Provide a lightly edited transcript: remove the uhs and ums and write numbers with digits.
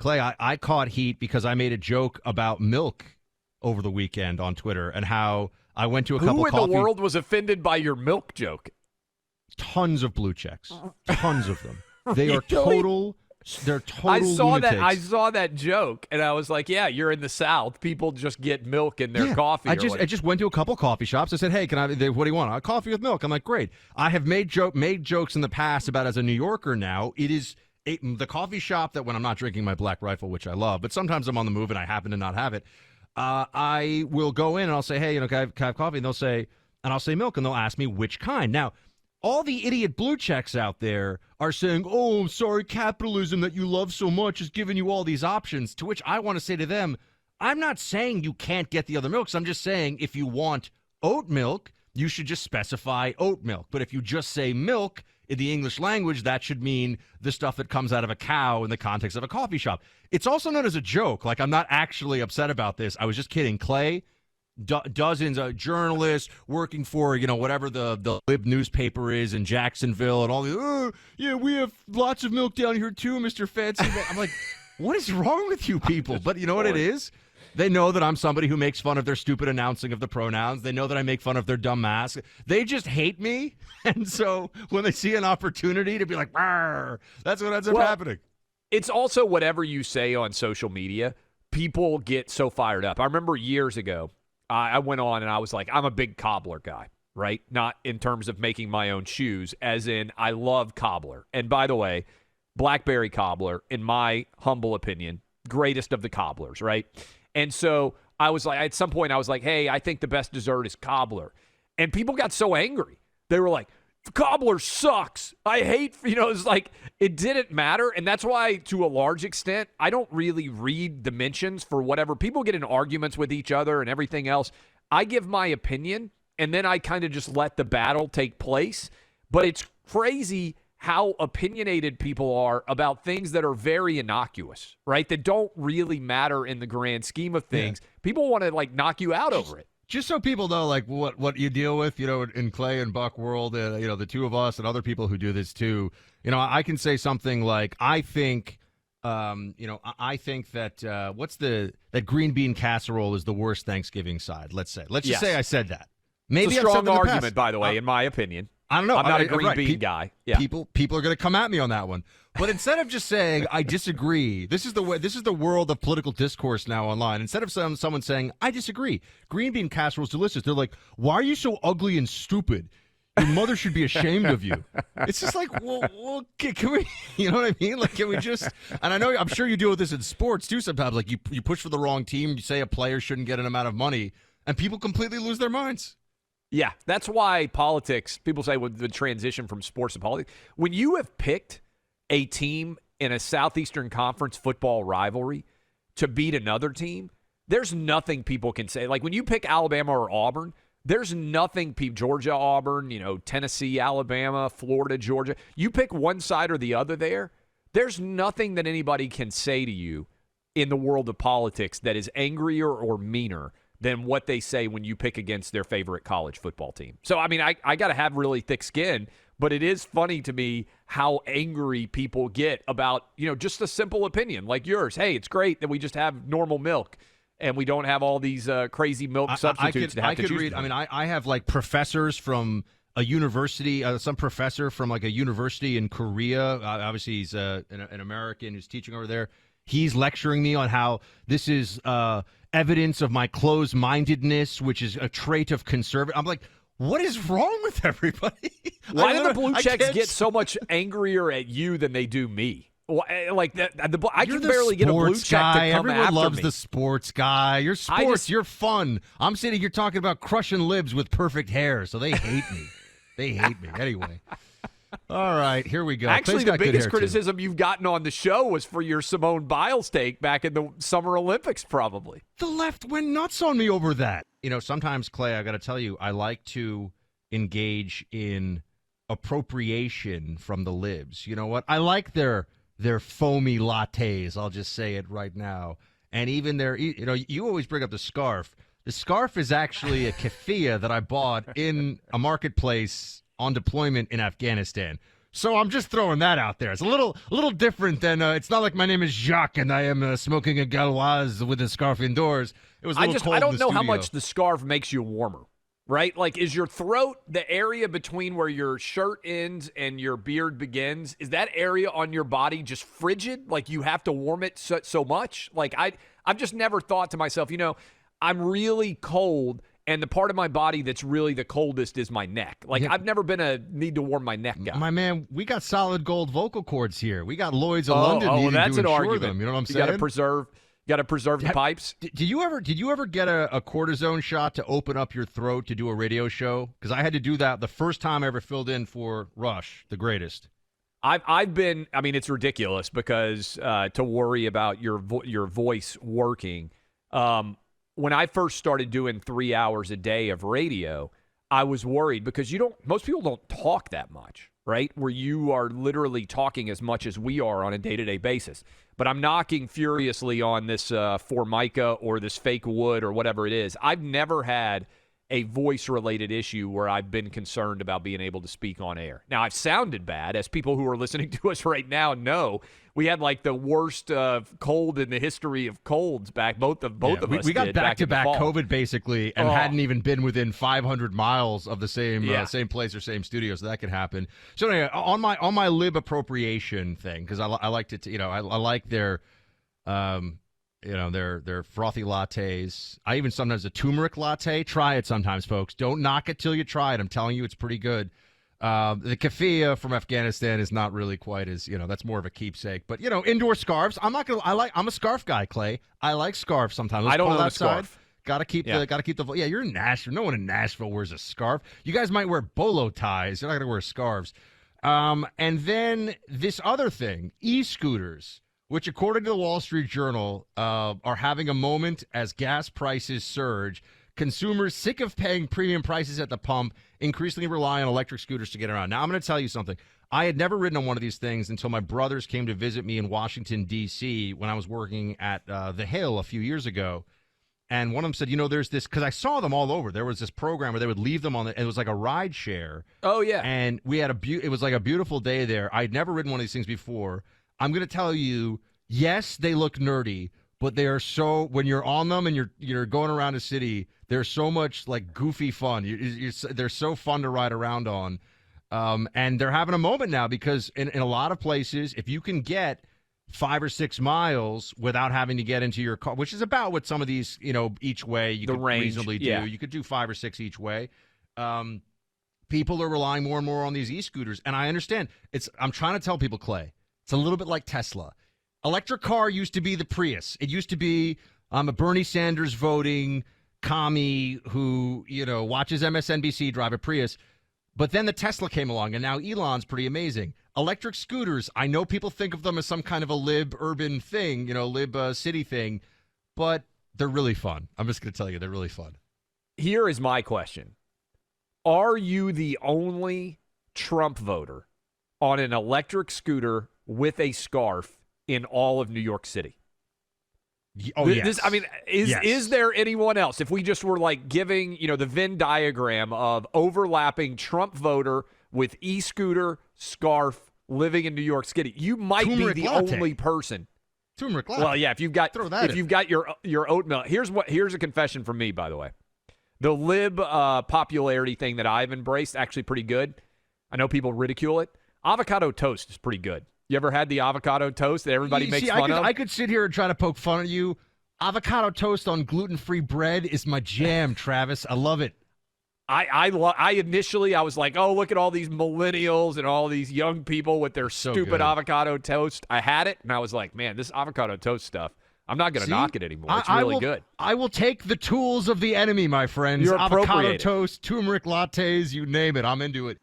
Clay, I caught heat because I made a joke about milk over the weekend on Twitter and how I went to a couple Who in coffee. the world was offended by your milk joke? Tons of blue checks. Tons of them. They are total. They're total lunatics. I saw that joke, and I was like, "Yeah, you're in the South. People just get milk in their coffee." I just went to a couple coffee shops. I said, "Hey, what do you want? A coffee with milk." I'm like, "Great." I have made jokes in the past about as a New Yorker now. It is the coffee shop that when I'm not drinking my Black Rifle, which I love, but sometimes I'm on the move and I happen to not have it. I will go in and I'll say, "Hey, can I have coffee?" And I'll say milk, and they'll ask me which kind. Now, all the idiot blue checks out there are saying, "Oh, I'm sorry, capitalism that you love so much is giving you all these options," to which I want to say to them, I'm not saying you can't get the other milks. I'm just saying if you want oat milk, you should just specify oat milk. But if you just say milk in the English language, that should mean the stuff that comes out of a cow in the context of a coffee shop. It's also known as a joke. Like, I'm not actually upset about this. I was just kidding. Clay, dozens of journalists working for, whatever the Lib newspaper is in Jacksonville and all the, we have lots of milk down here too, Mr. Fancy. I'm like, what is wrong with you people? But you know what it is? They know that I'm somebody who makes fun of their stupid announcing of the pronouns. They know that I make fun of their dumb mask. They just hate me. And so when they see an opportunity to be like, "Arr," that's what ends up happening. It's also whatever you say on social media, people get so fired up. I remember years ago, I went on and I was like, I'm a big cobbler guy, right? Not in terms of making my own shoes, as in I love cobbler. And by the way, blackberry cobbler, in my humble opinion, greatest of the cobblers, right? And so I was like, at some point I was like, hey, I think the best dessert is cobbler. And people got so angry. They were like, cobbler sucks. I hate, it's like, it didn't matter. And that's why, to a large extent, I don't really read the mentions for whatever. People get in arguments with each other and everything else. I give my opinion, and then I kind of just let the battle take place. But it's crazy how opinionated people are about things that are very innocuous, right? That don't really matter in the grand scheme of things. Yeah. People want to, knock you out over it. Just so people know, what you deal with, in Clay and Buck world, the two of us and other people who do this too. I can say something like, I think that that green bean casserole is the worst Thanksgiving side. Let's just say I said that. Maybe it's a strong argument, by the way, in my opinion. I don't know. I'm not a green bean guy. Yeah. People are going to come at me on that one. But instead of just saying I disagree, this is the world of political discourse now online. Instead of someone saying I disagree, green bean casserole is delicious, they're like, why are you so ugly and stupid? Your mother should be ashamed of you. It's just like, well, can we? You know what I mean? Like, can we just? And I'm sure you deal with this in sports too. Sometimes, like you push for the wrong team, you say a player shouldn't get an amount of money, and people completely lose their minds. Yeah, that's why politics, people say with the transition from sports to politics, when you have picked a team in a Southeastern Conference football rivalry to beat another team, there's nothing people can say. Like when you pick Alabama or Auburn, there's nothing, Georgia, Auburn, Tennessee, Alabama, Florida, Georgia. You pick one side or the other there's nothing that anybody can say to you in the world of politics that is angrier or meaner than what they say when you pick against their favorite college football team. So, I mean, I got to have really thick skin, but it is funny to me how angry people get about, just a simple opinion like yours. Hey, it's great that we just have normal milk and we don't have all these crazy milk substitutes to choose from. I mean, I have professors from a university, some professor from a university in Korea. Obviously, he's an American who's teaching over there. He's lecturing me on how this is evidence of my closed-mindedness, which is a trait of conservative. I'm like, what is wrong with everybody? Why do the blue checks get so much angrier at you than they do me? Like that, I can barely get a blue check to come Everyone after loves me. The sports guy. You're sports. You're fun. I'm sitting here talking about crushing libs with perfect hair, so they hate me. They hate me anyway. All right, here we go. Actually, the biggest criticism you've gotten on the show was for your Simone Biles take back in the Summer Olympics, probably. The left went nuts on me over that. Sometimes, Clay, I got to tell you, I like to engage in appropriation from the libs. You know what? I like their foamy lattes. I'll just say it right now. And even their, you always bring up the scarf. The scarf is actually a keffiyeh that I bought in a marketplace on deployment in Afghanistan. So I'm just throwing that out there. It's a little different than it's not like my name is Jacques and I am smoking a galoise with a scarf indoors. It was a little cold I don't in the know how studio. much the scarf makes you warmer, right? Like, is your throat the area between where your shirt ends and your beard begins? Is that area on your body just frigid? Like, you have to warm it so much? Like, I've just never thought to myself, I'm really cold, and the part of my body that's really the coldest is my neck. Like, Yeah. I've never been a need to warm my neck guy. My man, we got solid gold vocal cords here. We got Lloyd's of London well, needing that's to an insure argument. them. You know what I'm You saying? got to preserve the pipes. Did you ever get a cortisone shot to open up your throat to do a radio show? Because I had to do that the first time I ever filled in for Rush, the greatest. I've been. I mean, it's ridiculous because to worry about your voice working. When I first started doing 3 hours a day of radio, I was worried because most people don't talk that much, right? Where you are literally talking as much as we are on a day-to-day basis. But I'm knocking furiously on this Formica or this fake wood or whatever it is. I've never had a voice-related issue where I've been concerned about being able to speak on air. Now, I've sounded bad, as people who are listening to us right now know. We had like the worst cold in the history of colds back. Both of us. We got did back-to-back in the fall. COVID basically, and hadn't even been within 500 miles of the same place or same studio, so that could happen. So anyway, on my lib appropriation thing, because I liked it. I like their. Their frothy lattes. I even sometimes a turmeric latte. Try it sometimes, folks. Don't knock it till you try it. I'm telling you, it's pretty good. The keffiyeh from Afghanistan is not really quite as, that's more of a keepsake. But, indoor scarves. I'm a scarf guy, Clay. I like scarves sometimes. I don't cold own a outside. scarf. Gotta keep the you're in Nashville. No one in Nashville wears a scarf. You guys might wear bolo ties. You're not gonna wear scarves. And then this other thing, e-scooters, which according to the Wall Street Journal are having a moment as gas prices surge. Consumers sick of paying premium prices at the pump increasingly rely on electric scooters to get around. Now, I'm going to tell you something. I had never ridden on one of these things until my brothers came to visit me in Washington, D.C. when I was working at The Hill a few years ago. And one of them said, there's this, because I saw them all over. There was this program where they would leave them and it was like a ride share. Oh, yeah. And we had it was like a beautiful day there. I'd never ridden one of these things before. I'm going to tell you, yes, they look nerdy, but they are so, when you're on them and you're going around a city, they're so much like goofy fun. They're so fun to ride around on. And they're having a moment now because in a lot of places, if you can get 5 or 6 miles without having to get into your car, which is about what some of these, each way you could reasonably do. Yeah. You could do 5 or 6 each way. People are relying more and more on these e-scooters. And I understand. I'm trying to tell people, Clay, it's a little bit like Tesla. Electric car used to be the Prius. It used to be a Bernie Sanders voting commie who, watches MSNBC drive a Prius. But then the Tesla came along, and now Elon's pretty amazing. Electric scooters, I know people think of them as some kind of a lib urban thing, lib city thing, but they're really fun. I'm just going to tell you, they're really fun. Here is my question. Are you the only Trump voter on an electric scooter with a scarf in all of New York City? Oh, yes. Is there anyone else? If we just were like giving, the Venn diagram of overlapping Trump voter with e-scooter, scarf, living in New York City, you might Turmeric be the latte. only person. Turmeric latte. Well, yeah, if you've got your oatmeal. Here's a confession from me, by the way. The lib popularity thing that I've embraced, actually pretty good. I know people ridicule it. Avocado toast is pretty good. You ever had the avocado toast that everybody makes fun of? I could sit here and try to poke fun at you. Avocado toast on gluten-free bread is my jam, Travis. I love it. I initially was like, oh, look at all these millennials and all these young people with their stupid avocado toast. I had it, and I was like, man, this avocado toast stuff, I'm not going to knock it anymore. It's really good. I will take the tools of the enemy, my friends. You're avocado appropriated. toast, turmeric lattes, you name it. I'm into it.